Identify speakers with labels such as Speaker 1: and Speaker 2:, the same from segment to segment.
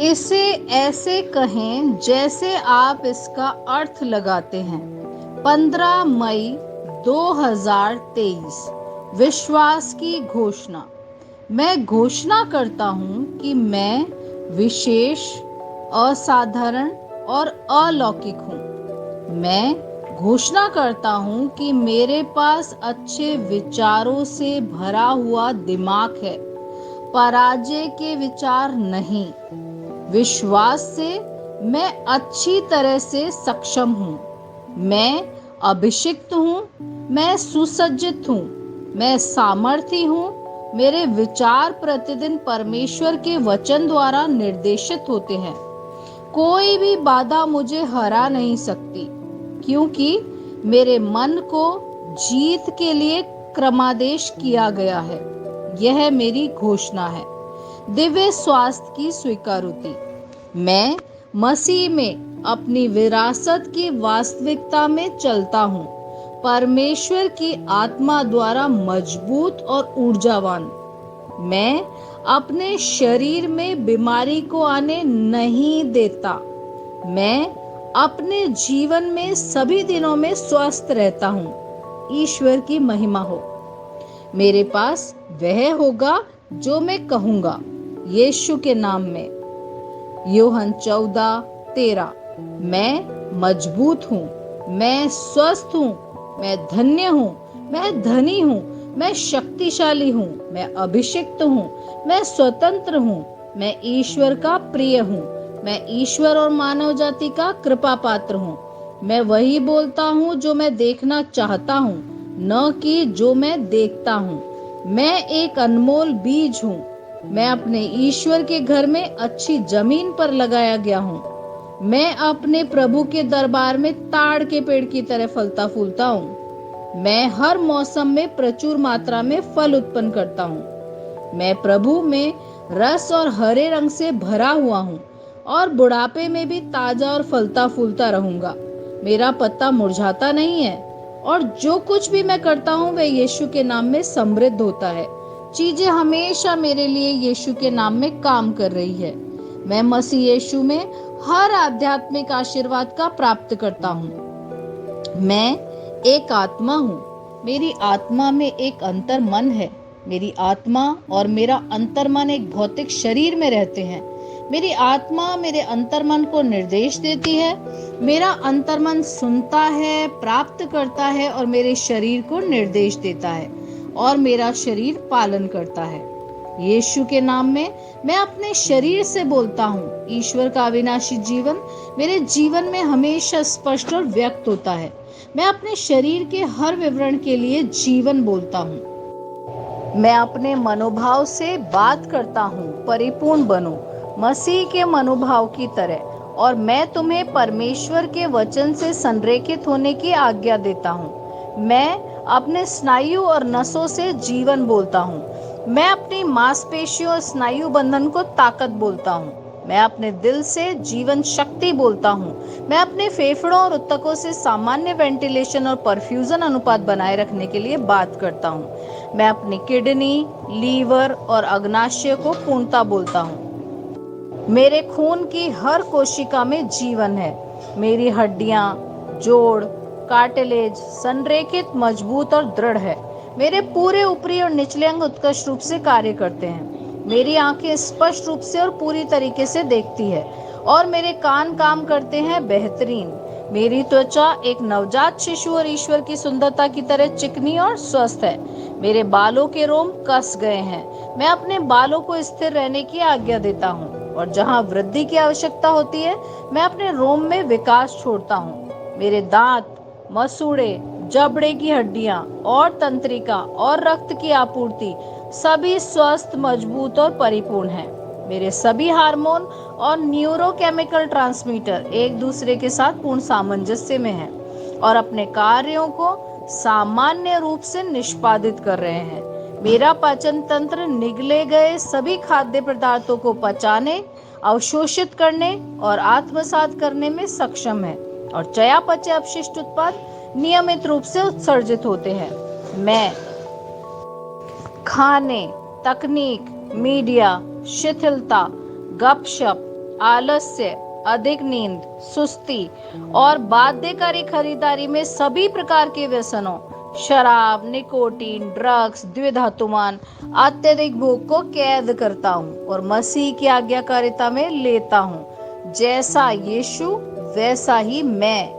Speaker 1: इसे ऐसे कहें जैसे आप इसका अर्थ लगाते हैं। 15 मई 2023। विश्वास की घोषणा। मैं घोषणा करता हूँ कि मैं विशेष, असाधारण और अलौकिक हूँ। मैं घोषणा करता हूँ कि मेरे पास अच्छे विचारों से भरा हुआ दिमाग है, पराजय के विचार नहीं। विश्वास से मैं अच्छी तरह से सक्षम हूँ। मैं अभिषिक्त हूँ, मैं सुसज्जित हूँ, मैं सामर्थी हूँ। मेरे विचार प्रतिदिन परमेश्वर के वचन द्वारा निर्देशित होते हैं। कोई भी बाधा मुझे हरा नहीं सकती, क्योंकि मेरे मन को जीत के लिए क्रमादेश किया गया है। यह मेरी घोषणा है। दिव्य स्वास्थ्य की स्वीकारोति। मैं मसीह में अपनी विरासत की वास्तविकता में चलता हूँ, परमेश्वर की आत्मा द्वारा मजबूत और ऊर्जावान। मैं अपने शरीर में बीमारी को आने नहीं देता। मैं अपने जीवन में सभी दिनों में स्वस्थ रहता हूँ। ईश्वर की महिमा हो। मेरे पास वह होगा जो मैं कहूँगा, यीशु के नाम में। यूहन्ना 14:13। मैं मजबूत हूँ, मैं स्वस्थ हूँ, मैं धन्य हूँ, मैं धनी हूँ, मैं शक्तिशाली हूँ, मैं अभिषिक्त हूँ, मैं स्वतंत्र हूँ, मैं ईश्वर का प्रिय हूँ, मैं ईश्वर और मानव जाति का कृपा पात्र हूँ। मैं वही बोलता हूँ जो मैं देखना चाहता हूँ, न कि जो मैं देखता हूँ। मैं एक अनमोल बीज हूँ। मैं अपने ईश्वर के घर में अच्छी जमीन पर लगाया गया हूँ। मैं अपने प्रभु के दरबार में ताड़ के पेड़ की तरह फलता फूलता हूँ। मैं हर मौसम में प्रचुर मात्रा में फल उत्पन्न करता हूँ। मैं प्रभु में रस और हरे रंग से भरा हुआ हूँ और बुढ़ापे में भी ताजा और फलता फूलता रहूंगा। मेरा पत्ता मुरझाता नहीं है और जो कुछ भी मैं करता हूँ वह यीशु के नाम में समृद्ध होता है। चीजें हमेशा मेरे लिए यीशु के नाम में काम कर रही है। मैं मसीह यीशु में हर आध्यात्मिक आशीर्वाद का प्राप्त करता हूँ। मैं एक आत्मा हूँ। मेरी आत्मा में एक अंतर मन है। मेरी आत्मा और मेरा अंतर्मन एक भौतिक शरीर में रहते हैं। मेरी आत्मा मेरे अंतर्मन को निर्देश देती है। मेरा अंतर्मन सुनता है, प्राप्त करता है और मेरे शरीर को निर्देश देता है और मेरा शरीर पालन करता है। यीशु के नाम में मैं अपने शरीर से बोलता हूँ। ईश्वर का अविनाशी जीवन मेरे जीवन में हमेशा स्पष्ट और व्यक्त होता है। मैं अपने शरीर के हर विवरण के लिए जीवन बोलता हूँ। मैं अपने मनोभाव से बात करता हूँ, परिपूर्ण बनो मसीह के मनोभाव की तरह, और मैं तुम्हें परमेश्वर के वचन से संरेखित होने की आज्ञा देता हूँ। मैं अपने स्नायु और नसों से जीवन बोलता हूँ। मैं अपनी मांसपेशियों और स्नायु बंधन को ताकत बोलता हूँ। मैं अपने दिल से जीवन शक्ति बोलता हूँ। मैं अपने फेफड़ों और ऊतकों से सामान्य वेंटिलेशन और परफ्यूजन अनुपात बनाए रखने के लिए बात करता हूँ। मैं अपनी किडनी, लीवर और अग्नाशय को पूर्णता बोलता हूँ। मेरे खून की हर कोशिका में जीवन है। मेरी हड्डियां, जोड़, कार्टिलेज संरेखित, मजबूत और दृढ़ है। मेरे पूरे ऊपरी और निचले अंग उत्कृष्ट रूप से कार्य करते हैं। मेरी आंखें स्पष्ट रूप से और पूरी तरीके से देखती है और मेरे कान काम करते हैं बेहतरीन। मेरी त्वचा एक नवजात शिशु और ईश्वर की सुंदरता की तरह चिकनी और स्वस्थ है। मेरे बालों के रोम कस गए हैं। मैं अपने बालों को स्थिर रहने की आज्ञा देता हूँ और जहाँ वृद्धि की आवश्यकता होती है मैं अपने रोम में विकास छोड़ता हूँ। मेरे दांत, मसूड़े, जबड़े की हड्डियां और तंत्रिका और रक्त की आपूर्ति सभी स्वस्थ, मजबूत और परिपूर्ण हैं। मेरे सभी हार्मोन और न्यूरोकेमिकल ट्रांसमीटर एक दूसरे के साथ पूर्ण सामंजस्य में हैं और अपने कार्यों को सामान्य रूप से निष्पादित कर रहे हैं। मेरा पाचन तंत्र निगले गए सभी खाद्य पदार्थों को पचाने, अवशोषित करने और आत्मसात करने में सक्षम है और चयापचय अपशिष्ट उत्पाद नियमित रूप से उत्सर्जित होते हैं। मैं खाने, तकनीक, मीडिया, शिथिलता, गपशप, आलस्य, अधिक नींद, सुस्ती और बाध्यकारी खरीदारी में सभी प्रकार के व्यसनों, शराब, निकोटीन, ड्रग्स, द्विधातुमान, अत्यधिक भूख को कैद करता हूँ और मसीह की आज्ञाकारिता में लेता हूँ। जैसा यीशु वैसा ही मैं।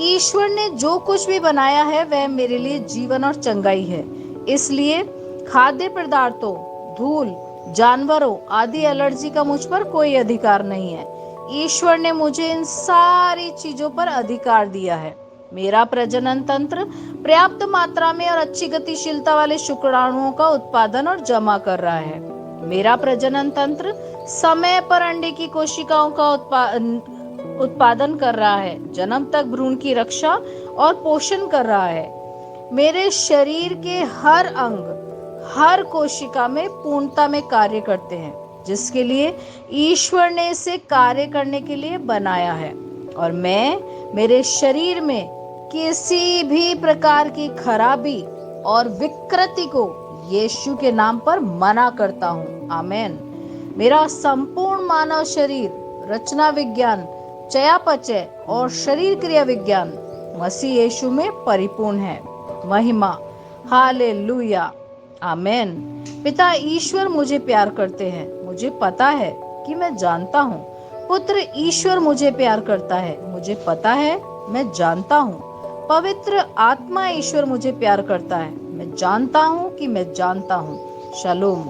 Speaker 1: ईश्वर ने जो कुछ भी बनाया है वह मेरे लिए जीवन और चंगाई है। इसलिए खाद्य पदार्थों, धूल, जानवरों आदि एलर्जी का मुझ पर कोई अधिकार नहीं है। ईश्वर ने मुझे इन सारी चीजों पर अधिकार दिया है। मेरा प्रजनन तंत्र पर्याप्त मात्रा में और अच्छी गतिशीलता वाले शुक्राणुओं का उत्पादन और जमा कर रहा है। मेरा प्रजनन तंत्र समय पर अंडे की कोशिकाओं का उत्पादन कर रहा है, जन्म तक भ्रूण की रक्षा और पोषण कर रहा है। मेरे शरीर के हर अंग, हर कोशिका में पूर्णता में कार्य करते हैं, जिसके लिए ईश्वर ने इसे कार्य करने के लिए बनाया है। और मैं मेरे शरीर में किसी भी प्रकार की खराबी और विकृति को यीशु के नाम पर मना करता हूँ। आमेन। मेरा संपूर्ण मानव शरीर, रचना विज्ञान, चयापचय और शरीर क्रिया विज्ञान मसीह यीशु में परिपूर्ण है। महिमा, हालेलुया, आमेन। पिता ईश्वर मुझे प्यार करते हैं, मुझे पता है कि मैं जानता हूँ। पुत्र ईश्वर मुझे प्यार करता है, मुझे पता है, मैं जानता हूँ। पवित्र आत्मा ईश्वर मुझे प्यार करता है, मैं जानता हूँ कि मैं जानता हूँ। शालोम।